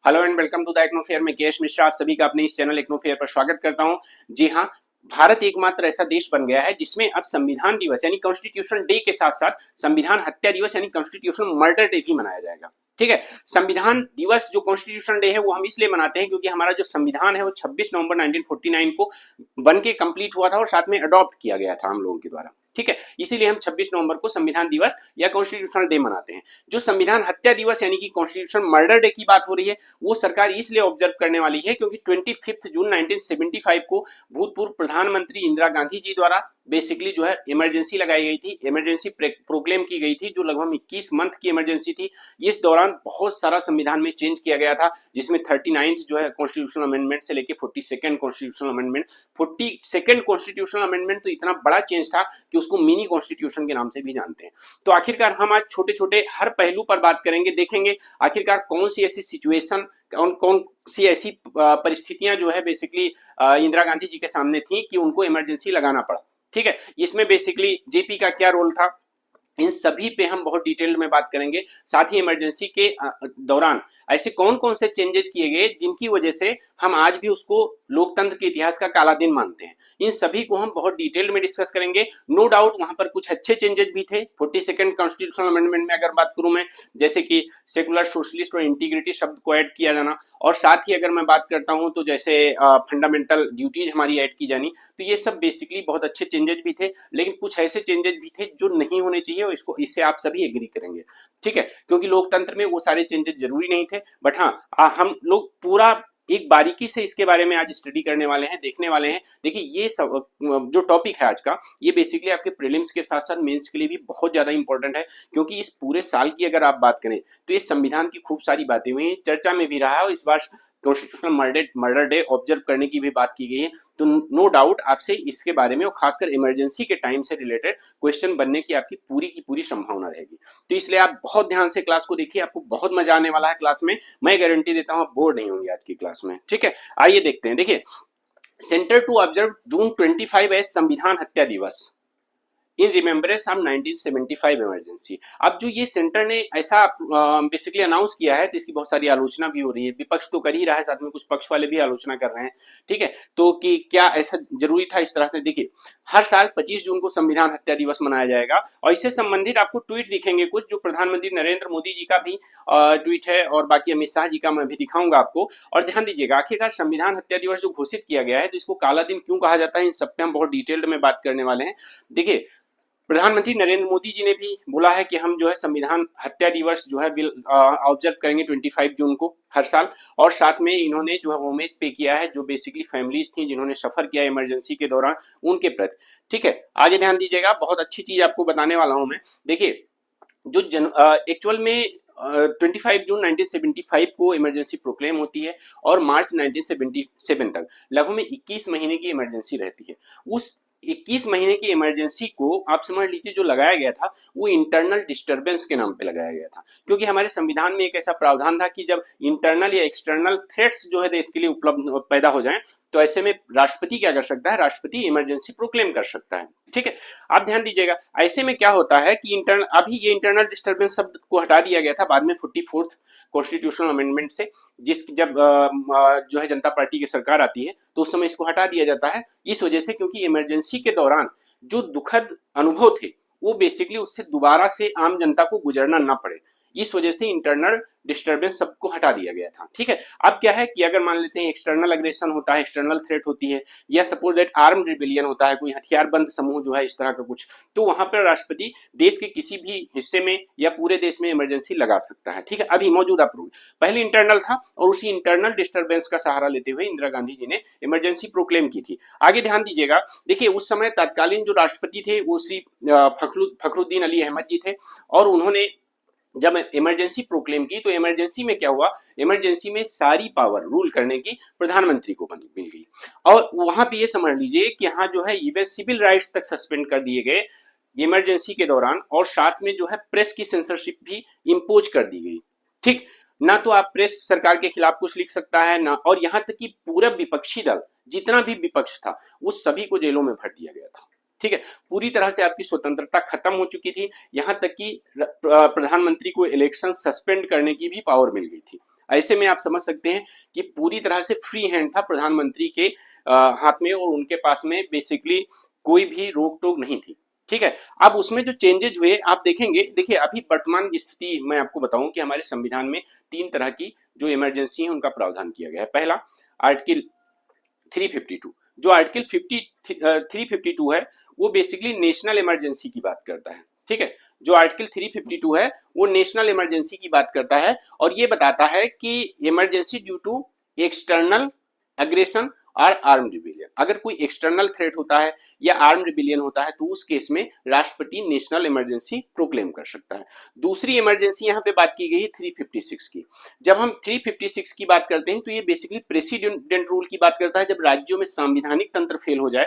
Hello and welcome to the techno fair में केश मिश्रा आप सभी का अपने इस चैनल टेक्नो फेयर पर स्वागत करता हूं। जी हां, भारत एकमात्र ऐसा देश बन गया है जिसमें अब संविधान दिवस यानी कॉन्स्टिट्यूशन डे के साथ साथ संविधान हत्या दिवस यानी कॉन्स्टिट्यूशन मर्डर डे भी मनाया जाएगा। ठीक है, संविधान दिवस जो कॉन्स्टिट्यूशन डे है वो हम इसलिए मनाते हैं क्योंकि हमारा जो संविधान है वो 26 नवंबर 1949 को बन के कंप्लीट हुआ था और साथ में अडॉप्ट किया गया था हम लोगों के द्वारा। ठीक है, इसीलिए हम 26 नवंबर को संविधान दिवस या कॉन्स्टिट्यूशनल डे मनाते हैं। जो संविधान हत्या दिवस यानी कि कॉन्स्टिट्यूशन मर्डर डे की बात हो रही है वो सरकार इसलिए ऑब्जर्व करने वाली है क्योंकि 25 जून 1975 को भूतपूर्व प्रधानमंत्री इंदिरा गांधी जी द्वारा बेसिकली जो है इमरजेंसी लगाई गई थी, इमरजेंसी प्रोक्लेम की गई थी जो लगभग 21 मंथ की इमरजेंसी थी। इस दौरान बहुत सारा संविधान में चेंज किया गया था जिसमें 39 जो है कॉन्स्टिट्यूशनल अमेंडमेंट से लेके 42nd constitutional amendment. 42nd constitutional amendment तो इतना बड़ा चेंज था कि उसको मिनी कॉन्स्टिट्यूशन के नाम से भी जानते हैं। तो आखिरकार हम आज छोटे छोटे हर पहलू पर बात करेंगे, देखेंगे आखिरकार कौन सी ऐसी सिचुएशन कौन कौन सी ऐसी परिस्थितियां जो है बेसिकली इंदिरा गांधी जी के सामने थी कि उनको इमरजेंसी लगाना पड़ा। ठीक है, इसमें बेसिकली जेपी का क्या रोल था, इन सभी पे हम बहुत डिटेल में बात करेंगे। साथ ही इमरजेंसी के दौरान ऐसे कौन कौन से चेंजेस किए गए जिनकी वजह से हम आज भी उसको लोकतंत्र के इतिहास का काला दिन मानते हैं, इन सभी को हम बहुत डिटेल में डिस्कस करेंगे। नो डाउट वहां पर कुछ अच्छे चेंजेस भी थे 42nd कॉन्स्टिट्यूशनल अमेंडमेंट में अगर बात करूं मैं, जैसे कि सेकुलर सोशलिस्ट और इंटीग्रिटी शब्द को ऐड किया जाना, और साथ ही अगर मैं बात करता हूं तो जैसे फंडामेंटल ड्यूटीज हमारी ऐड की जानी, तो ये सब बेसिकली बहुत अच्छे चेंजेस भी थे। लेकिन कुछ ऐसे चेंजेस भी थे जो नहीं होने चाहिए और इसको इससे आप सभी एग्री करेंगे। ठीक है, क्योंकि लोकतंत्र में वो सारे चेंजेस जरूरी नहीं थे, बट हाँ हम लोग पूरा एक बारीकी से इसके बारे में आज स्टडी करने वाले हैं, देखने वाले हैं। देखिए ये सब जो टॉपिक है आज का, ये बेसिकली आपके प्रीलिम्स के साथ साथ मेंस के लिए भी बहुत ज्यादा इंपॉर्टेंट है क्योंकि इस पूरे साल की अगर आप बात करें तो ये संविधान की खूब सारी बातें हुई हैं, चर्चा में भी रहा है और इस बार कॉन्स्टिट्यूशनल मर्डर डे ऑब्जर्व करने की भी बात की गई है। तो नो डाउट आपसे इसके बारे में और खासकर इमरजेंसी के टाइम से रिलेटेड क्वेश्चन बनने की आपकी पूरी की पूरी संभावना रहेगी। तो इसलिए आप बहुत ध्यान से क्लास को देखिए, आपको बहुत मजा आने वाला है क्लास में। मैं गारंटी देता हूं आप बोर नहीं होंगे आज की क्लास में। ठीक है, आइए देखते हैं। देखिए, centre to observe June 25 as संविधान हत्या दिवस इन रिमेम्बरेंस ऑफ 1975 इमरजेंसी। अब जो ये सेंटर ने ऐसा बेसिकली अनाउंस किया है तो इसकी बहुत सारी आलोचना भी हो रही है, विपक्ष तो कर ही रहा है, साथ में कुछ पक्ष वाले भी आलोचना कर रहे हैं। ठीक है, तो कि क्या ऐसा जरूरी था इस तरह से। देखिए, हर साल 25 जून को संविधान हत्या दिवस मनाया जाएगा और इससे संबंधित आपको ट्वीट दिखेंगे कुछ, जो प्रधानमंत्री नरेंद्र मोदी जी का भी ट्वीट है और बाकी अमित शाह जी का मैं भी दिखाऊंगा आपको। और ध्यान दीजिएगा, आखिरकार संविधान हत्या दिवस जो घोषित किया गया है तो इसको काला दिन क्यों कहा जाता है, इन सब पे हम बहुत डिटेल्ड में बात करने वाले हैं। देखिए, प्रधानमंत्री नरेंद्र मोदी जी ने भी बोला है कि हम जो है संविधान हत्या दिवस जो है ऑब्जर्व करेंगे 25 जून को हर साल। और साथ में इन्होंने जो है होमेज पे किया है जो बेसिकली फैमिलीज थी जिन्होंने सफर किया इमरजेंसी के दौरान, उनके प्रति। ठीक है, आगे ध्यान दीजिएगा, बहुत अच्छी चीज आपको बताने वाला हूं मैं। देखिए, जो एक्चुअल में 25 जून 1975 को इमरजेंसी प्रोक्लेम होती है और मार्च 1977 तक लगभग में 21 महीने की इमरजेंसी रहती है। उस 21 महीने की इमरजेंसी को आप समझ लीजिए जो लगाया गया था वो इंटरनल डिस्टरबेंस के नाम पे लगाया गया था, क्योंकि हमारे संविधान में एक ऐसा प्रावधान था कि जब इंटरनल या एक्सटर्नल थ्रेट्स जो है देश के लिए उपलब्ध पैदा हो जाएं तो ऐसे में राष्ट्रपति क्या कर सकता है, राष्ट्रपति इमरजेंसी प्रोक्लेम कर सकता है। ठीक है, आप ध्यान दीजिएगा, ऐसे में क्या होता है कि अभी ये इंटरनल डिस्टरबेंस शब्द को हटा दिया गया था बाद में 44th कॉन्स्टिट्यूशनल अमेंडमेंट से। जब जो है जनता पार्टी की सरकार आती है तो उस समय इसको हटा दिया जाता है, इस वजह से क्योंकि इमरजेंसी के दौरान जो दुखद अनुभव थे वो बेसिकली उससे दोबारा से आम जनता को गुजरना ना पड़े, इस वजह से इंटरनल डिस्टरबेंस सबको हटा दिया गया था। ठीक है, अब क्या है कि अगर मान लेते हैं एक्सटर्नल अग्रेशन होता है, एक्सटर्नल थ्रेट होती है, या सपोज दैट आर्म्ड रिबेलियन होता है, कोई हथियारबंद समूह जो है इस तरह का कुछ, तो वहां पर राष्ट्रपति देश के किसी भी हिस्से में या पूरे देश में इमरजेंसी लगा सकता है। ठीक है, अभी मौजूदा पहले इंटरनल था और उसी इंटरनल डिस्टरबेंस का सहारा लेते हुए इंदिरा गांधी जी ने इमरजेंसी प्रोक्लेम की थी। आगे ध्यान दीजिएगा, देखिए उस समय तत्कालीन जो राष्ट्रपति थे वो श्री फखरुद्दीन अली अहमद जी थे और उन्होंने जब इमरजेंसी प्रोक्लेम की तो इमरजेंसी में क्या हुआ, इमरजेंसी में सारी पावर रूल करने की प्रधानमंत्री को मिल गई और वहां पे ये समझ लीजिए कि यहाँ जो है इवन सिविल राइट्स तक सस्पेंड कर दिए गए इमरजेंसी के दौरान, और साथ में जो है प्रेस की सेंसरशिप भी इम्पोज कर दी गई। ठीक, ना तो आप प्रेस सरकार के खिलाफ कुछ लिख सकता है ना, और यहाँ तक कि पूरा विपक्षी दल जितना भी विपक्ष था उस सभी को जेलों में भर दिया गया था। ठीक है, पूरी तरह से आपकी स्वतंत्रता खत्म हो चुकी थी, यहां तक कि प्रधानमंत्री को इलेक्शन सस्पेंड करने की भी पावर मिल गई थी। ऐसे में आप समझ सकते हैं कि पूरी तरह से फ्री हैंड था प्रधानमंत्री के हाथ में, और उनके पास में बेसिकली कोई भी रोक टोक नहीं थी। ठीक है, अब उसमें जो चेंजेज हुए आप देखेंगे, देखिए अभी वर्तमान स्थिति मैं आपको बताऊं कि हमारे संविधान में 3 तरह की जो इमरजेंसी है उनका प्रावधान किया गया है। पहला आर्टिकल 352, जो आर्टिकल 352 है वो बेसिकली नेशनल इमरजेंसी की बात करता है। ठीक है, जो आर्टिकल 352 है वो नेशनल इमरजेंसी की बात करता है, और ये बताता है कि emergency due to external aggression और आर्म रिबेलियन, अगर कोई एक्सटर्नल थ्रेट होता है या आर्म रिबेलियन होता है तो उस केस में राष्ट्रपति नेशनल इमरजेंसी प्रोक्लेम कर सकता है। दूसरी इमरजेंसी यहाँ पे बात की गई है 356 की। जब हम 356 की बात करते हैं तो ये बेसिकली प्रेसिडेंट रूल की बात करता है, जब राज्यों में संवैधानिक तंत्र फेल हो जाए।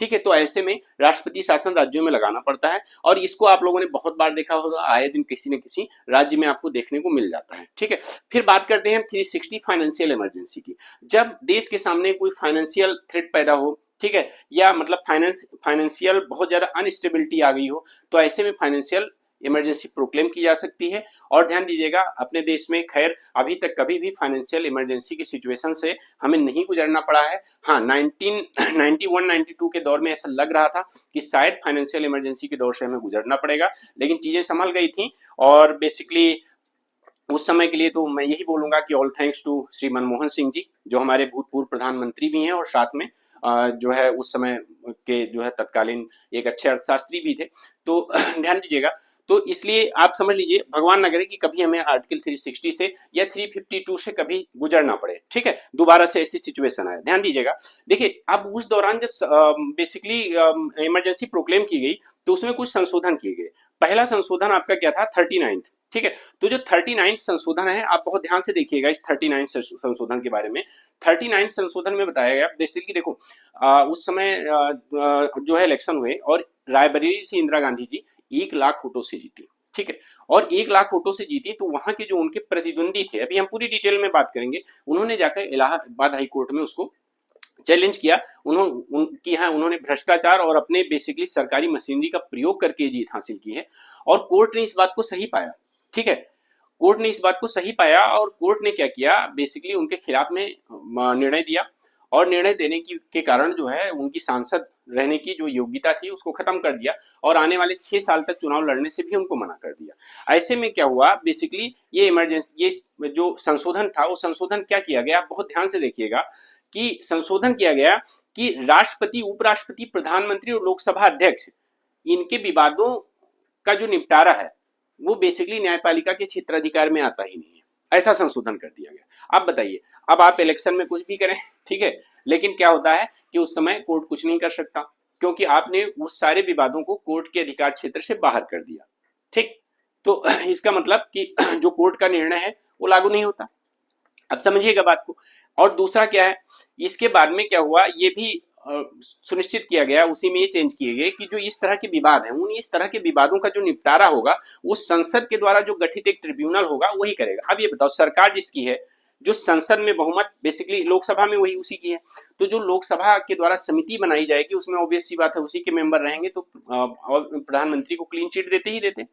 ठीक है, तो ऐसे में राष्ट्रपति शासन राज्यों में लगाना पड़ता है, और इसको आप लोगों ने बहुत बार देखा होगा, आए दिन किसी न किसी राज्य में आपको देखने को मिल जाता है। ठीक है, फिर बात करते हैं 360 फाइनेंशियल इमरजेंसी की। जब देश के सामने कोई फाइनेंशियल थ्रेट पैदा हो, ठीक है, या मतलब फाइनेंशियल बहुत ज्यादा अनस्टेबिलिटी आ गई हो, तो ऐसे में फाइनेंशियल इमरजेंसी प्रोक्लेम की जा सकती है। और ध्यान दीजिएगा, अपने देश में खैर अभी तक कभी भी फाइनेंशियल इमरजेंसी की सिचुएशन से हमें नहीं गुजरना पड़ा है। हाँ, 1991-92 के दौर में ऐसा लग रहा था कि शायद फाइनेंशियल इमरजेंसी के दौर से हमें गुजरना पड़ेगा, लेकिन चीजें संभल गई थी। और बेसिकली उस समय के लिए तो मैं यही बोलूंगा कि all thanks to Shri Manmohan Singh ji, जो हमारे भूतपूर्व प्रधानमंत्री भी हैं और साथ में जो है उस समय के जो है तत्कालीन एक अच्छे अर्थशास्त्री भी थे। तो ध्यान दीजिएगा, तो इसलिए आप समझ लीजिए भगवान न करे कि कभी हमें आर्टिकल 360 से या 352 से कभी गुजरना पड़े। ठीक है, दोबारा से ऐसी सिचुएशन आए। ध्यान दीजिएगा, देखिए अब उस दौरान जब बेसिकली इमरजेंसी प्रोक्लेम की गई तो उसमें कुछ संशोधन किए गए। पहला संशोधन आपका क्या था, 39। ठीक है, तो जो 39 संशोधन है आप बहुत ध्यान से देखिएगा इस 39 संशोधन के बारे में। 39 संशोधन में बताया गया बेसिकली, देखो उस समय जो है इलेक्शन हुए और रायबरेली से इंदिरा गांधी जी 1 लाख वोटों से जीती। ठीक है, और 1 लाख वोटों से जीती तो वहां के जो उनके प्रतिद्वंदी थे, अभी हम पूरी डिटेल में बात करेंगे, उन्होंने जाकर इलाहाबाद हाई कोर्ट में उसको चैलेंज किया। उन्होंने भ्रष्टाचार और अपने बेसिकली सरकारी मशीनरी का प्रयोग करके जीत हासिल की है, और कोर्ट ने इस बात को सही पाया। ठीक है, कोर्ट ने इस बात को सही पाया और कोर्ट ने क्या किया, बेसिकली उनके खिलाफ में निर्णय दिया, और निर्णय देने के कारण जो है उनकी सांसद रहने की जो योग्यता थी उसको खत्म कर दिया, और आने वाले 6 साल तक चुनाव लड़ने से भी उनको मना कर दिया। ऐसे में क्या हुआ, बेसिकली ये इमरजेंसी, ये जो संशोधन था वो संशोधन क्या किया गया, आप बहुत ध्यान से देखिएगा कि संशोधन किया गया कि राष्ट्रपति, उपराष्ट्रपति, प्रधानमंत्री और लोकसभा अध्यक्ष, इनके विवादों का जो निपटारा है वो बेसिकली न्यायपालिका के क्षेत्राधिकार में आता ही नहीं है। ऐसा संशोधन कर दिया गया। अब बताइए, अब आप इलेक्शन में कुछ भी करें, ठीक है, लेकिन क्या होता है कि उस समय कोर्ट कुछ नहीं कर सकता, क्योंकि आपने उस सारे विवादों को कोर्ट के अधिकार क्षेत्र से बाहर कर दिया। ठीक, तो इसका मतलब कि जो कोर्ट का निर्णय है वो लागू नहीं होता। अब समझिएगा बात को। और दूसरा क्या है, इसके बाद में क्या हुआ, ये भी सुनिश्चित किया गया, उसी में ये चेंज किए गए कि जो इस तरह के विवाद हैं, उन इस तरह के विवादों का जो निपटारा होगा वो संसद के द्वारा जो गठित एक ट्रिब्यूनल होगा वही करेगा। अब ये बताओ, सरकार जिसकी है, जो संसद में बहुमत बेसिकली लोकसभा में वही उसी की है, तो जो लोकसभा के द्वारा समिति बनाई जाएगी उसमें ऑब्वियस सी बात है उसी के मेंबर रहेंगे, तो प्रधानमंत्री को क्लीन चिट देते ही देते।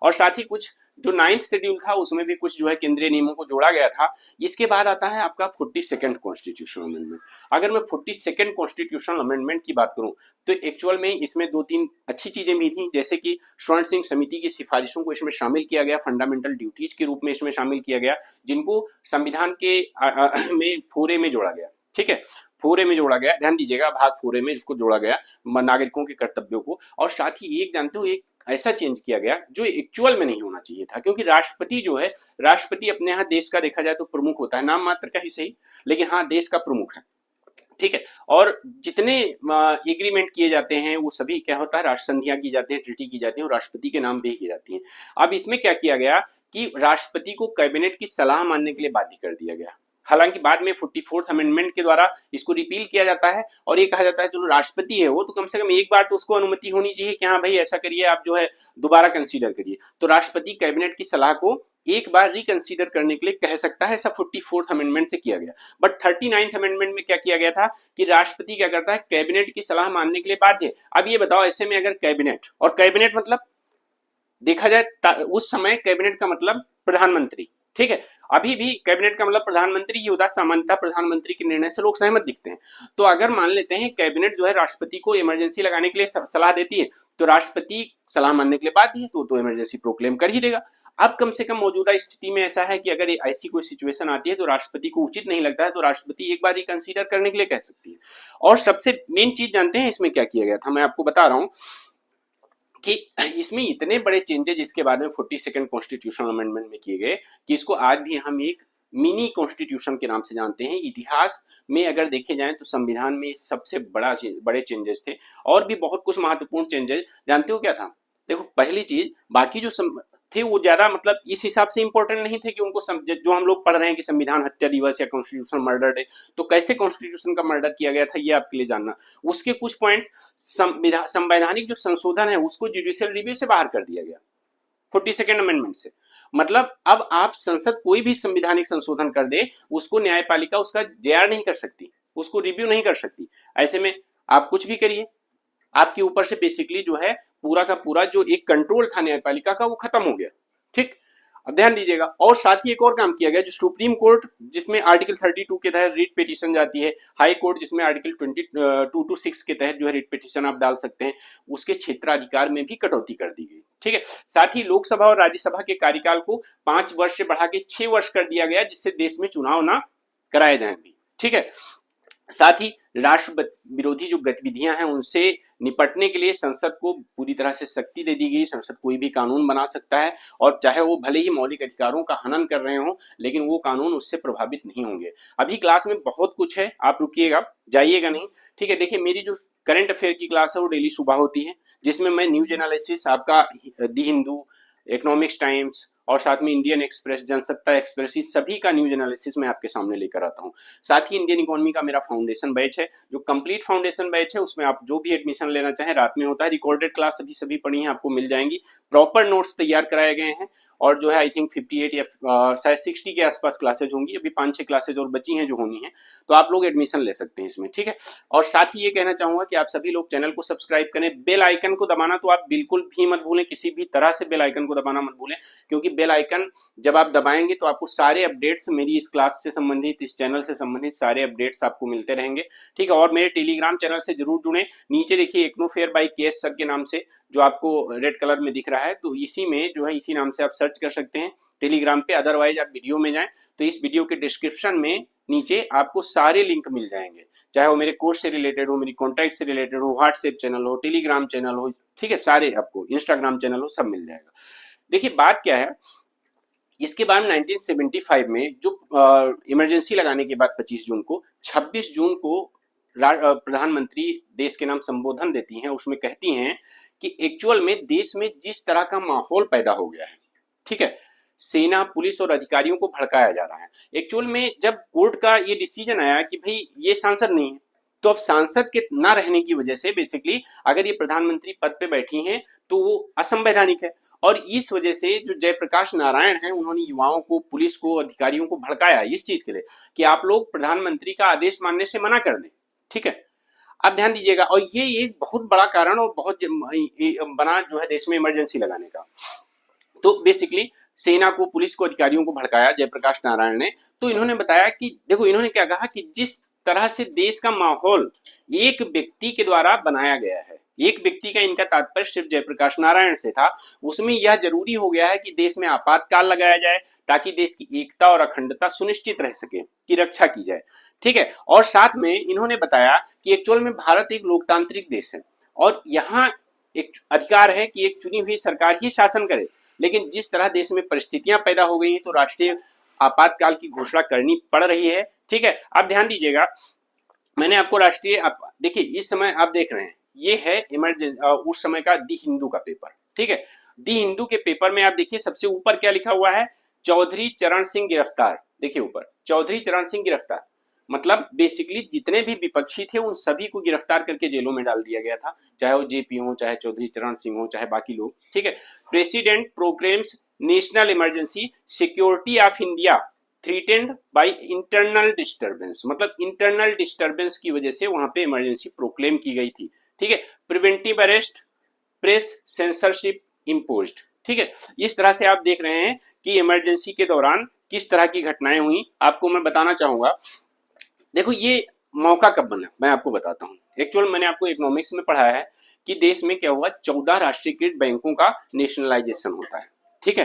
और साथ ही कुछ जो 9th शेड्यूल था उसमें भी कुछ जो है केंद्रीय नियमों को जोड़ा गया था। इसके बाद आता है आपका 42nd कॉन्स्टिट्यूशनल अमेंडमेंट। अगर मैं 42nd कॉन्स्टिट्यूशनल अमेंडमेंट की बात करूं तो एक्चुअल में इसमें 2-3 अच्छी चीजें भी थी, जैसे कि स्वर्ण सिंह समिति की सिफारिशों को इसमें शामिल किया गया, फंडामेंटल ड्यूटीज के रूप में इसमें शामिल किया गया, जिनको संविधान के में फोरे में जोड़ा गया। ठीक है, फोरे में जोड़ा गया, ध्यान दीजिएगा, भाग फोरे में इसको जोड़ा गया नागरिकों के कर्तव्यों को। और साथ ही एक जानते हो, एक ऐसा चेंज किया गया जो एक्चुअल में नहीं होना चाहिए था, क्योंकि राष्ट्रपति जो है, राष्ट्रपति अपने यहाँ देश का देखा जाए तो प्रमुख होता है, नाम मात्र का ही सही, लेकिन हाँ देश का प्रमुख है। ठीक है, और जितने एग्रीमेंट किए जाते हैं वो सभी क्या होता है, राष्ट्र संधियां की जाती है, ट्रीटी की जाती है, और राष्ट्रपति के नाम पे ही की जाती है। अब इसमें क्या किया गया कि राष्ट्रपति को कैबिनेट की सलाह मानने के लिए बाध्य कर दिया गया। हालांकि बाद में 44th अमेंडमेंट के द्वारा इसको रिपील किया जाता है और ये कहा जाता है चलो राष्ट्रपति है वो, तो कम से कम एक बार तो उसको अनुमति होनी चाहिए कि हाँ भाई ऐसा करिए, आप जो है दोबारा कंसीडर करिए। तो राष्ट्रपति कैबिनेट की सलाह को एक बार रिकंसीडर करने के लिए कह सकता है, ऐसा 44th अमेंडमेंट से किया गया। बट 39th अमेंडमेंट में क्या किया गया था कि राष्ट्रपति क्या करता है, कैबिनेट की सलाह मानने के लिए बाध्य। अब ये बताओ, ऐसे में अगर कैबिनेट, और कैबिनेट मतलब देखा जाए उस समय कैबिनेट का मतलब प्रधानमंत्री, ठीक है, अभी भी कैबिनेट का मतलब प्रधानमंत्री ही होता है, सामान्यतः प्रधानमंत्री के निर्णय से लोग सहमत दिखते हैं। तो अगर मान लेते हैं कैबिनेट जो है राष्ट्रपति को इमरजेंसी लगाने के लिए सलाह देती है, तो राष्ट्रपति सलाह मानने के लिए बाध्य है, तो इमरजेंसी प्रोक्लेम कर ही देगा। अब कम से कम मौजूदा स्थिति में ऐसा है कि अगर ऐसी कोई सिचुएशन आती है तो राष्ट्रपति को उचित नहीं लगता है, तो राष्ट्रपति एक बार रिकंसीडर करने के लिए कह सकती है। और सबसे मेन चीज जानते हैं इसमें क्या किया गया था, मैं आपको बता रहा हूं कि इसमें इतने बड़े चेंजेस इसके बारे में 42nd कॉन्स्टिट्यूशनल अमेंडमेंट में किए गए कि इसको आज भी हम एक मिनी कॉन्स्टिट्यूशन के नाम से जानते हैं। इतिहास में अगर देखे जाएं तो संविधान में सबसे बड़े चेंजेस थे, और भी बहुत कुछ महत्वपूर्ण चेंजेस। जानते हो क्या था? देखो, पहली चीज, बाकी जो थे वो ज्यादा मतलब इस हिसाब से इंपॉर्टेंट नहीं थे कि उनको जो हम लोग पढ़ रहे हैं कि संविधान हत्या दिवस या कॉन्स्टिट्यूशनल मर्डर डे, तो कैसे कॉन्स्टिट्यूशन का मर्डर किया गया था ये आपके लिए जानना। उसके कुछ पॉइंट्स, संवैधानिक जो संशोधन है उसको जुडिशियल रिव्यू से बाहर कर दिया गया 42nd अमेंडमेंट से। मतलब अब आप संसद कोई भी संवैधानिक संशोधन कर दे, उसको न्यायपालिका उसका जेआर नहीं कर सकती, उसको रिव्यू नहीं कर सकती। ऐसे में आप कुछ भी करिए, आपके ऊपर से बेसिकली जो है पूरा का पूरा जो एक कंट्रोल था न्यायपालिका का वो खत्म हो गया। ठीक, अब ध्यान दीजिएगा। और साथ ही एक और काम किया गया, जो सुप्रीम कोर्ट जिसमें आर्टिकल 32 के तहत रिट पिटीशन जाती है, हाई कोर्ट जिसमें आर्टिकल 22 to 6 के तहत जो है रिट पिटीशन आप डाल सकते हैं, उसके क्षेत्राधिकार में भी कटौती कर दी गई। ठीक है, साथ ही लोकसभा और राज्यसभा के कार्यकाल को 5 वर्ष से बढ़ा के 6 वर्ष कर दिया गया, जिससे देश में चुनाव ना कराए जाए भी। ठीक है, साथ ही राष्ट्र विरोधी जो गतिविधियां हैं उनसे निपटने के लिए संसद को पूरी तरह से शक्ति दे दी गई। संसद कोई भी कानून बना सकता है, और चाहे वो भले ही मौलिक अधिकारों का हनन कर रहे हो, लेकिन वो कानून उससे प्रभावित नहीं होंगे। अभी क्लास में बहुत कुछ है, आप रुकिएगा, जाइएगा नहीं। ठीक है, देखिए मेरी जो करंट अफेयर की क्लास है वो डेली सुबह होती है, जिसमें मैं न्यूज एनालिसिस आपका दी हिंदू, इकोनॉमिक्स टाइम्स और साथ में इंडियन एक्सप्रेस, जनसत्ता एक्सप्रेस, इस सभी का न्यूज एनालिसिस मैं आपके सामने लेकर आता हूं। साथ ही इंडियन इकोनॉमी का मेरा फाउंडेशन बैच है, जो कंप्लीट फाउंडेशन बैच है, उसमें आप जो भी एडमिशन लेना चाहें रात में होता है। रिकॉर्डेड क्लास अभी सभी पढ़ी हैं, आपको मिल जाएंगी। प्रॉपर नोट्स तैयार कराए गए हैं, और जो है आई थिंक 58 या शायद 60 के आसपास क्लासेज होंगी। अभी 5-6 क्लासेज और बची हैं जो होनी है, तो आप लोग एडमिशन ले सकते हैं इसमें। ठीक है, और साथ ही ये कहना चाहूंगा कि आप सभी लोग चैनल को सब्सक्राइब करें, बेल आइकन को दबाना तो आप बिल्कुल भी मत भूलें, किसी भी तरह से बेल आइकन को दबाना मत भूलें, क्योंकि बेल आइकन जब आप दबाएंगे तो आपको सारे अपडेट्स, मेरी इस क्लास से संबंधित, इस चैनल से संबंधित सारे अपडेट्स आपको मिलते रहेंगे। ठीक है, और मेरे टेलीग्राम चैनल से जरूर जुड़ें। नीचे देखिए IGNOU fair by KS sir के नाम से जो आपको रेड कलर में दिख रहा है, तो इसी में जो है इसी नाम से आप सर्च कर सकते हैं टेलीग्राम पे। अदरवाइज आप वीडियो में जाएं तो इस वीडियो के डिस्क्रिप्शन में नीचे आपको सारे लिंक मिल जाएंगे, चाहे वो मेरे कोर्स से रिलेटेड हो, मेरी कॉन्टैक्ट से रिलेटेड हो, व्हाट्सएप चैनल हो, टेलीग्राम चैनल हो, ठीक है, सारे आपको इंस्टाग्राम चैनल हो, सब मिल जाएगा। देखिए बात क्या है, इसके बाद 1975 में जो इमरजेंसी लगाने के बाद 25 जून को, 26 जून को प्रधानमंत्री देश के नाम संबोधन देती हैं, उसमें कहती हैं कि एक्चुअल में देश में जिस तरह का माहौल पैदा हो गया है, ठीक है, सेना, पुलिस और अधिकारियों को भड़काया जा रहा है। एक्चुअल में जब कोर्ट का ये डिसीजन आया कि भाई ये सांसद नहीं है, तो अब सांसद के ना रहने की वजह से बेसिकली अगर ये प्रधानमंत्री पद पे बैठी हैं तो वो असंवैधानिक है। और इस वजह से जो जयप्रकाश नारायण हैं, उन्होंने युवाओं को, पुलिस को, अधिकारियों को भड़काया इस चीज के लिए कि आप लोग प्रधानमंत्री का आदेश मानने से मना कर दें। ठीक है, अब ध्यान दीजिएगा, और ये एक बहुत बड़ा कारण और बहुत बना जो है देश में इमरजेंसी लगाने का। तो बेसिकली सेना को, पुलिस को, अधिकारियों को भड़काया जयप्रकाश नारायण ने। तो इन्होंने बताया कि देखो, इन्होंने क्या कहा कि जिस तरह से देश का माहौल एक व्यक्ति के द्वारा बनाया गया है, एक व्यक्ति का इनका तात्पर्य सिर्फ जयप्रकाश नारायण से था, उसमें यह जरूरी हो गया है कि देश में आपातकाल लगाया जाए ताकि देश की एकता और अखंडता सुनिश्चित रह सके, की रक्षा की जाए। ठीक है, और साथ में इन्होंने बताया कि एक्चुअल में भारत एक लोकतांत्रिक देश है और यहाँ एक अधिकार है कि एक चुनी हुई सरकार ही शासन करे, लेकिन जिस तरह देश में परिस्थितियां पैदा हो गई हैं तो राष्ट्रीय आपातकाल की घोषणा करनी पड़ रही है। ठीक है, अब ध्यान दीजिएगा, मैंने आपको राष्ट्रीय, देखिए इस समय आप देख रहे हैं ये है इमरजेंसी, उस समय का दी हिंदू का पेपर। ठीक है, दी हिंदू के पेपर में आप देखिए सबसे ऊपर क्या लिखा हुआ है, चौधरी चरण सिंह गिरफ्तार। देखिए ऊपर चौधरी चरण सिंह गिरफ्तार, मतलब बेसिकली जितने भी विपक्षी थे उन सभी को गिरफ्तार करके जेलों में डाल दिया गया था, चाहे वो जेपी हो, चाहे चौधरी चरण सिंह हो, चाहे बाकी लोग। ठीक है, president proclaims national emergency, security of India threatened by internal disturbance, मतलब इंटरनल डिस्टर्बेंस की वजह से वहां पे इमरजेंसी प्रोक्लेम की गई थी। ठीक है, preventive arrest, press censorship imposed. ठीक है, इस तरह से आप देख रहे हैं कि इमरजेंसी के दौरान किस तरह की घटनाएं हुई आपको मैं बताना चाहूंगा। देखो ये मौका कब बना मैं आपको बताता हूँ। एक्चुअल मैंने आपको इकोनॉमिक्स में पढ़ा है कि देश में क्या हुआ, 14 राष्ट्रीयकृत बैंकों का नेशनलाइजेशन होता है। ठीक है,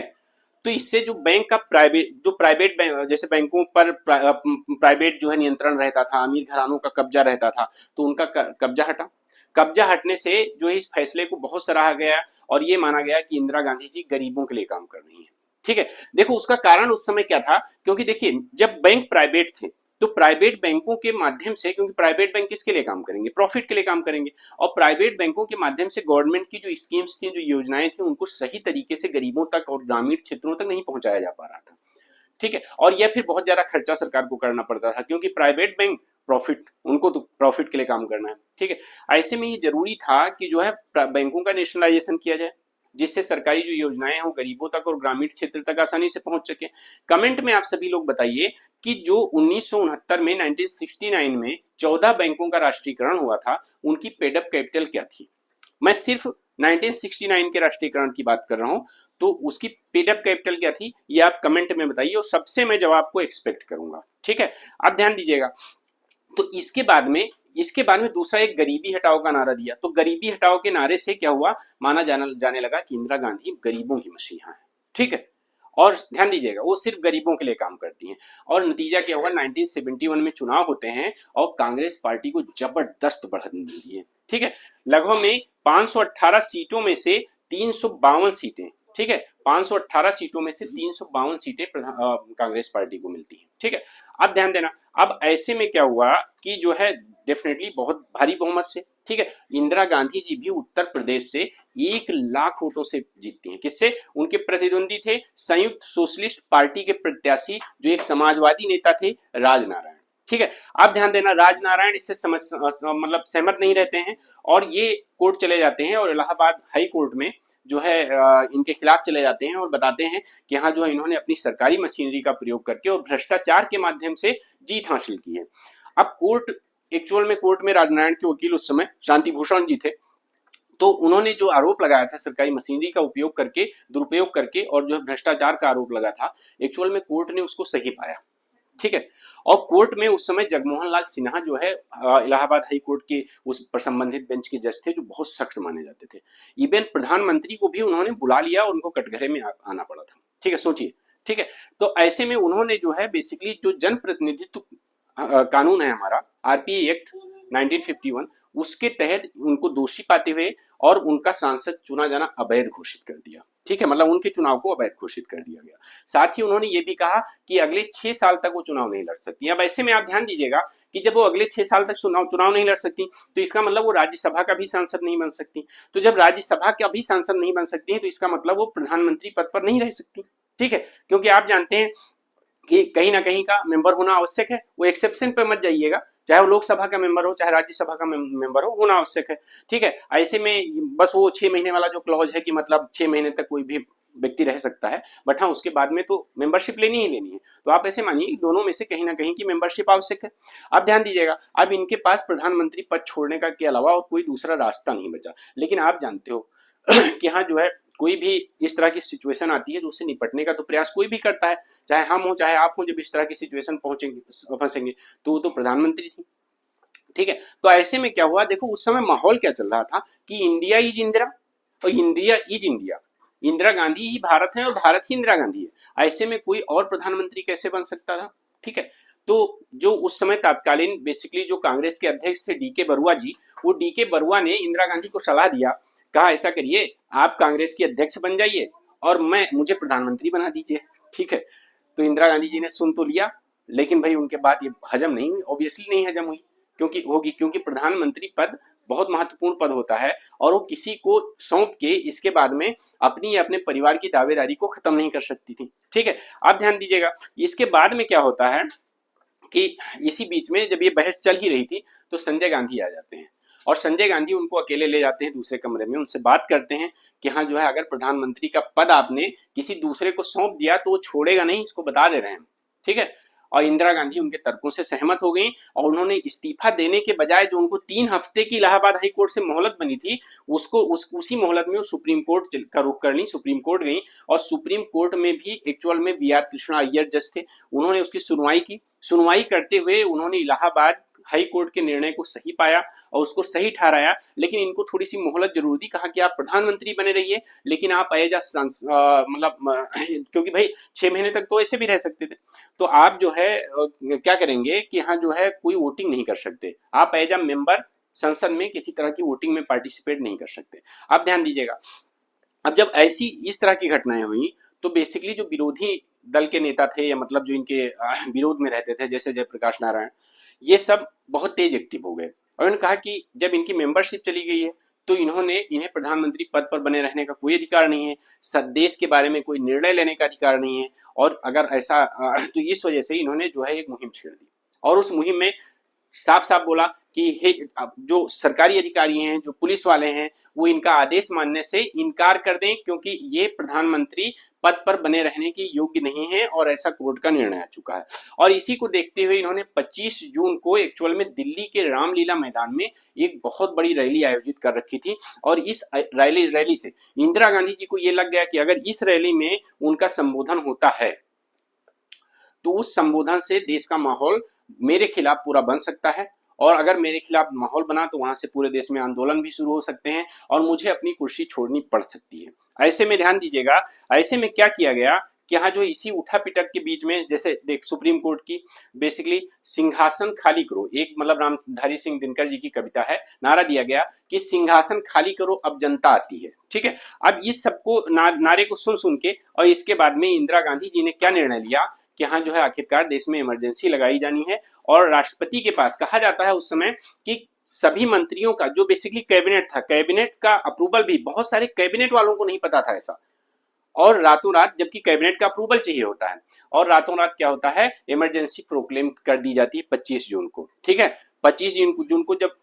तो इससे जो बैंक का प्राइवेट बैंक, जैसे बैंकों पर प्राइवेट जो है नियंत्रण रहता था, अमीर घरानों का कब्जा रहता था, तो उनका कब्जा हटा। कब्जा हटने से जो है इस फैसले को बहुत सराहा गया और ये माना गया कि इंदिरा गांधी जी गरीबों के लिए काम कर रही हैं। ठीक है, देखो उसका कारण उस समय क्या था, क्योंकि देखिए जब बैंक प्राइवेट थे तो प्राइवेट बैंकों के माध्यम से, क्योंकि प्राइवेट बैंक किसके लिए काम करेंगे, प्रॉफिट के लिए काम करेंगे, और प्राइवेट बैंकों के माध्यम से गवर्नमेंट की जो स्कीम्स थी, जो योजनाएं थी, उनको सही तरीके से गरीबों तक और ग्रामीण क्षेत्रों तक नहीं पहुंचाया जा पा रहा था। ठीक है, और यह फिर बहुत ज्यादा खर्चा सरकार को करना पड़ता था, क्योंकि प्राइवेट बैंक प्रॉफिट, उनको तो प्रॉफिट के लिए काम करना है। ठीक है, ऐसे में ये जरूरी था कि जो है बैंकों का नेशनलाइजेशन किया जाए, जिससे सरकारी जो योजनाएं हैं वो गरीबों तक और ग्रामीण क्षेत्र तक आसानी से पहुंच सके। कमेंट में आप सभी लोग बताइए कि जो 1969 में 1969 में 14 बैंकों का राष्ट्रीयकरण हुआ था, उनकी पेडअप कैपिटल क्या थी। मैं सिर्फ 1969 के राष्ट्रीयकरण की बात कर रहा हूं, तो उसकी पेडअप कैपिटल क्या थी ये आप कमेंट में बताइए और सबसे मैं जवाब को एक्सपेक्ट करूंगा। ठीक है, आप ध्यान दीजिएगा। तो इसके बाद में दूसरा एक गरीबी हटाओ का नारा दिया। तो गरीबी हटाओ के नारे से क्या हुआ, माना जाने लगा कि इंदिरा गांधी गरीबों की मसीहा है। ठीक है, और ध्यान दीजिएगा वो सिर्फ गरीबों के लिए काम करती हैं। और नतीजा क्या हुआ, 1971 में चुनाव होते हैं और कांग्रेस पार्टी को जबरदस्त बढ़त मिली है। ठीक है, लगभग में 518 सीटों में से 352 सीटें, ठीक है, 518 सीटों में से 352 सीटें कांग्रेस पार्टी को मिलती है। ठीक है, अब ध्यान देना, अब ऐसे में क्या हुआ कि जो है डेफिनेटली बहुत भारी बहुमत से, ठीक है, इंदिरा गांधी जी भी उत्तर प्रदेश से 1 लाख वोटों से जीतती हैं। किससे, उनके प्रतिद्वंदी थे संयुक्त सोशलिस्ट पार्टी के प्रत्याशी जो एक समाजवादी नेता थे, राजनारायण। ठीक है, अब ध्यान देना, राजनारायण इससे मतलब सहमत नहीं रहते हैं और ये कोर्ट चले जाते हैं और इलाहाबाद हाई कोर्ट में जो है इनके खिलाफ चले जाते हैं और बताते हैं कि यहाँ जो है इन्होंने अपनी सरकारी मशीनरी का प्रयोग करके और भ्रष्टाचार के माध्यम से जीत हासिल की है। अब कोर्ट में राजनारायण के वकील उस समय शांति भूषण जी थे, तो उन्होंने जो आरोप लगाया था सरकारी मशीनरी का उपयोग करके, दुरुपयोग करके, और जो है भ्रष्टाचार का आरोप लगा था, एक्चुअल में कोर्ट ने उसको सही पाया। ठीक है, और कोर्ट में उस समय जगमोहन लाल सिन्हा जो है इलाहाबाद हाई कोर्ट के उस पर संबंधित बेंच के जज थे, जो बहुत सख्त माने जाते थे। इवन प्रधानमंत्री को भी उन्होंने बुला लिया और उनको कटघरे में आना पड़ा था। ठीक है, सोचिए। ठीक है, तो ऐसे में उन्होंने जो है बेसिकली जो जन प्रतिनिधित्व कानून है हमारा, आरपीए एक्ट 1951, उसके तहत उनको दोषी पाते हुए और उनका सांसद चुना जाना अवैध घोषित कर दिया। ठीक है, मतलब उनके चुनाव को अवैध घोषित कर दिया गया। साथ ही उन्होंने ये भी कहा कि अगले 6 साल तक वो चुनाव नहीं लड़ सकती। अब ऐसे में आप ध्यान दीजिएगा कि जब वो अगले 6 साल तक चुनाव नहीं लड़ सकती, तो इसका मतलब वो राज्यसभा का भी सांसद नहीं बन सकती। तो जब राज्यसभा का भी सांसद नहीं बन सकती है, तो इसका मतलब वो प्रधानमंत्री पद पर नहीं रह सकती। ठीक है, क्योंकि आप जानते हैं कि कहीं ना कहीं का मेंबर होना आवश्यक है। वो एक्सेप्शन पे मत जाइएगा, चाहे वो लोकसभा का मेंबर हो चाहे राज्यसभा का मेंबर हो, होना आवश्यक है। ठीक है, ऐसे में बस वो 6 महीने वाला जो क्लॉज है कि मतलब 6 महीने तक कोई भी व्यक्ति रह सकता है, बट हाँ उसके बाद में तो मेंबरशिप लेनी ही लेनी है। तो आप ऐसे मानिए दोनों में से कहीं ना कहीं की मेंबरशिप आवश्यक है। अब ध्यान दीजिएगा, अब इनके पास प्रधानमंत्री पद छोड़ने का के अलावा और कोई दूसरा रास्ता नहीं बचा। लेकिन आप जानते हो कि हाँ जो है कोई भी इस तरह की सिचुएशन आती है तो उससे निपटने का तो प्रयास कोई भी करता है, चाहे हम हो चाहे आप हो। जब इस तरह की सिचुएशन फंसेंगे तो वो तो प्रधानमंत्री थी। ठीक है, तो ऐसे में क्या हुआ, देखो उस समय माहौल क्या चल रहा था कि इंडिया इज इंदिरा और India is India, Indira Gandhi ही भारत है और भारत ही इंदिरा गांधी है। ऐसे में कोई और प्रधानमंत्री कैसे बन सकता था। ठीक है, तो जो उस समय तत्कालीन बेसिकली जो कांग्रेस के अध्यक्ष थे डीके बरुआ जी, वो डीके बरुआ ने इंदिरा गांधी को सलाह दिया, कहा ऐसा करिए आप कांग्रेस की अध्यक्ष बन जाइए और मुझे प्रधानमंत्री बना दीजिए। ठीक है, तो इंदिरा गांधी जी ने सुन तो लिया, लेकिन भाई उनके बाद ये हजम नहीं हुई, ऑब्वियसली नहीं हजम हुई, क्योंकि प्रधानमंत्री पद बहुत महत्वपूर्ण पद होता है और वो किसी को सौंप के इसके बाद में अपनी या अपने परिवार की दावेदारी को खत्म नहीं कर सकती थी। ठीक है, आप ध्यान दीजिएगा, इसके बाद में क्या होता है कि इसी बीच में जब ये बहस चल ही रही थी तो संजय गांधी आ जाते हैं और संजय गांधी उनको अकेले ले जाते हैं दूसरे कमरे में, उनसे बात करते हैं कि हाँ जो है अगर प्रधानमंत्री का पद आपने किसी दूसरे को सौंप दिया तो वो छोड़ेगा नहीं, इसको बता दे रहे हैं। ठीक है, और इंदिरा गांधी उनके तर्कों से सहमत हो गई और उन्होंने इस्तीफा देने के बजाय जो उनको 3 हफ्ते की इलाहाबाद हाई कोर्ट से मोहलत बनी थी उसको उसी मोहलत में वो सुप्रीम कोर्ट का रुख कर ली, सुप्रीम कोर्ट गई और सुप्रीम कोर्ट में भी एक्चुअल में बी आर कृष्णा अय्यर जज थे, उन्होंने उसकी सुनवाई की। सुनवाई करते हुए उन्होंने इलाहाबाद हाई कोर्ट के निर्णय को सही पाया और उसको सही ठहराया, लेकिन इनको थोड़ी सी मोहलत जरूर दी, कहा कि आप प्रधानमंत्री बने रहिए लेकिन आप एज मतलब क्योंकि भाई 6 महीने तक तो ऐसे भी रह सकते थे, तो आप जो है क्या करेंगे कि हाँ जो है कोई वोटिंग नहीं कर सकते, आप एज अ मेंबर संसद में किसी तरह की वोटिंग में पार्टिसिपेट नहीं कर सकते। आप ध्यान दीजिएगा, अब जब ऐसी इस तरह की घटनाएं हुई तो बेसिकली जो विरोधी दल के नेता थे या मतलब जो इनके विरोध में रहते थे जैसे जयप्रकाश नारायण, ये सब बहुत तेज एक्टिव हो गए और उन्होंने कहा कि जब इनकी मेंबरशिप चली गई है तो इन्हें प्रधानमंत्री पद पर बने रहने का कोई अधिकार नहीं है, देश के बारे में कोई निर्णय लेने का अधिकार नहीं है, और अगर ऐसा तो इस वजह से इन्होंने जो है एक मुहिम छेड़ दी और उस मुहिम में साफ साफ बोला कि जो सरकारी अधिकारी हैं, जो पुलिस वाले हैं, वो इनका आदेश मानने से इनकार कर दें क्योंकि ये प्रधानमंत्री पद पर बने रहने के योग्य नहीं है और ऐसा कोर्ट का निर्णय आ चुका है। और इसी को देखते हुए इन्होंने 25 जून को एक्चुअल में दिल्ली के रामलीला मैदान में एक बहुत बड़ी रैली आयोजित कर रखी थी और इस रैली से इंदिरा गांधी जी को ये लग गया कि अगर इस रैली में उनका संबोधन होता है तो उस संबोधन से देश का माहौल मेरे खिलाफ पूरा बन सकता है और अगर मेरे खिलाफ माहौल बना तो वहां से पूरे देश में आंदोलन भी शुरू हो सकते हैं और मुझे अपनी कुर्सी छोड़नी पड़ सकती है। ऐसे में ध्यान दीजिएगा, ऐसे में क्या किया गया कि यहाँ जो इसी उठा पिटक के बीच में जैसे देख सुप्रीम कोर्ट की बेसिकली सिंहासन खाली करो, एक मतलब रामधारी सिंह दिनकर जी की कविता है, नारा दिया गया कि सिंहासन खाली करो अब जनता आती है। ठीक है, अब इस सबको नारे को सुन सुन के और इसके बाद में इंदिरा गांधी जी ने क्या निर्णय लिया कि हाँ जो है आखिरकार देश में इमरजेंसी लगाई जानी है और राष्ट्रपति के पास कहा जाता है उस समय कि सभी मंत्रियों का जो बेसिकली कैबिनेट था, कैबिनेट का अप्रूवल भी बहुत सारे कैबिनेट वालों को नहीं पता था ऐसा, और रातों रात जबकि कैबिनेट का अप्रूवल चाहिए होता है और रातों रात क्या होता है इमरजेंसी प्रोक्लेम कर दी जाती है 25 जून को। ठीक है, 25 जून को जब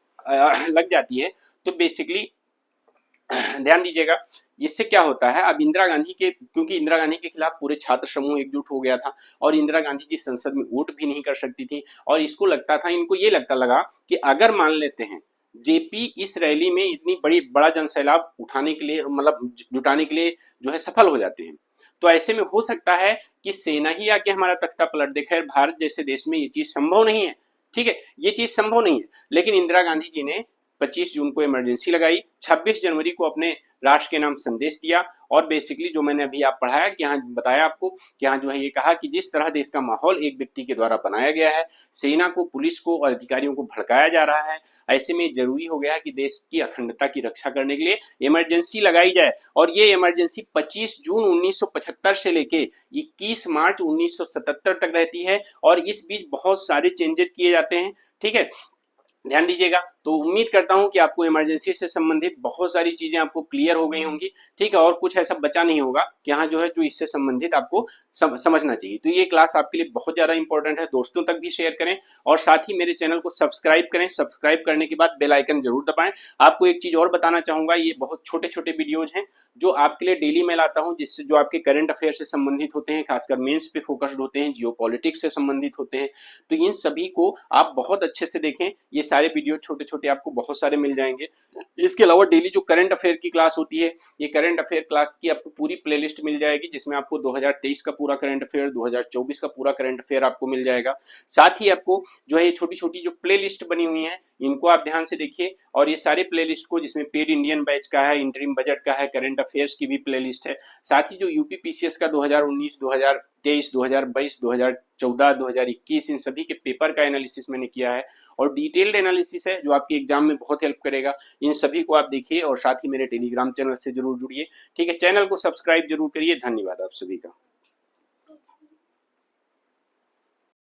लग जाती है तो बेसिकली ध्यान दीजिएगा इससे क्या होता है, अब इंदिरा गांधी के क्योंकि इंदिरा गांधी के खिलाफ पूरे छात्र समूह एकजुट हो गया था और इंदिरा गांधी जी संसद में वोट भी नहीं कर सकती थी और इसको लगता था, इनको ये लगा कि अगर मान लेते हैं जेपी इस रैली में इतनी बड़ा जनसैलाब उठाने के लिए मतलब जुटाने के लिए जो है सफल हो जाते हैं तो ऐसे में हो सकता है कि सेना ही आके हमारा तख्ता पलट दे। खैर भारत जैसे देश में ये चीज संभव नहीं है, ठीक है, ये चीज संभव नहीं है, लेकिन इंदिरा गांधी जी ने 25 जून को इमरजेंसी लगाई, 26 जनवरी को अपने राष्ट्र के नाम संदेश दिया और बेसिकली जो मैंने अभी आप पढ़ाया कि यहाँ बताया आपको कि यहाँ जो है ये कहा कि जिस तरह देश का माहौल एक व्यक्ति के द्वारा बनाया गया है, सेना को, पुलिस को और अधिकारियों को भड़काया जा रहा है, ऐसे में जरूरी हो गया है कि देश की अखंडता की रक्षा करने के लिए इमरजेंसी लगाई जाए और ये इमरजेंसी 25 जून 1975 से लेके 21 मार्च 1977 तक रहती है और इस बीच बहुत सारे चेंजेस किए जाते हैं। ठीक है, ध्यान दीजिएगा, तो उम्मीद करता हूं कि आपको इमरजेंसी से संबंधित बहुत सारी चीजें आपको क्लियर हो गई होंगी। ठीक है, और कुछ ऐसा बचा नहीं होगा कि हाँ जो है जो इससे संबंधित आपको समझना चाहिए। तो ये क्लास आपके लिए बहुत ज्यादा इंपॉर्टेंट है, दोस्तों तक भी शेयर करें और साथ ही मेरे चैनल को सब्सक्राइब करें। सब्सक्राइब करने के बाद बेल आइकन जरूर दबाएं। आपको एक चीज और बताना चाहूंगा, ये बहुत छोटे छोटे वीडियोज हैं जो आपके लिए डेली मैं लाता हूं, जिससे जो आपके करंट अफेयर से संबंधित होते हैं, खासकर मेंस पे फोकस्ड होते हैं, जियो पॉलिटिक्स से संबंधित होते हैं, तो इन सभी को आप बहुत अच्छे से देखें। ये सारे वीडियो छोटे छोटे आपको बहुत सारे मिल जाएंगे। इसके अलावा डेली जो करंट अफेयर की क्लास होती है, ये करंट अफेयर क्लास की आपको पूरी प्लेलिस्ट मिल जाएगी, जिसमें आपको 2023 का पूरा करंट अफेयर, 2024 का पूरा करंट अफेयर आपको मिल जाएगा। साथ ही आपको जो है छोटी छोटी जो प्लेलिस्ट बनी हुई है इनको आप ध्यान से देखिए और ये सारे प्लेलिस्ट को, जिसमें पेड इंडियन बैच का है, इंटरिम बजट का है, करंट अफेयर्स की भी प्लेलिस्ट है, साथ ही जो यूपी पीसीएस का 2019, 2023, 2022, 2014, 2021 इन सभी के पेपर का एनालिसिस मैंने किया है और डिटेल्ड एनालिसिस है जो आपके एग्जाम में बहुत हेल्प करेगा। इन सभी को आप देखिए और साथ ही मेरे टेलीग्राम चैनल से जरूर जुड़िए। ठीक है, चैनल को सब्सक्राइब जरूर करिए। धन्यवाद आप सभी का।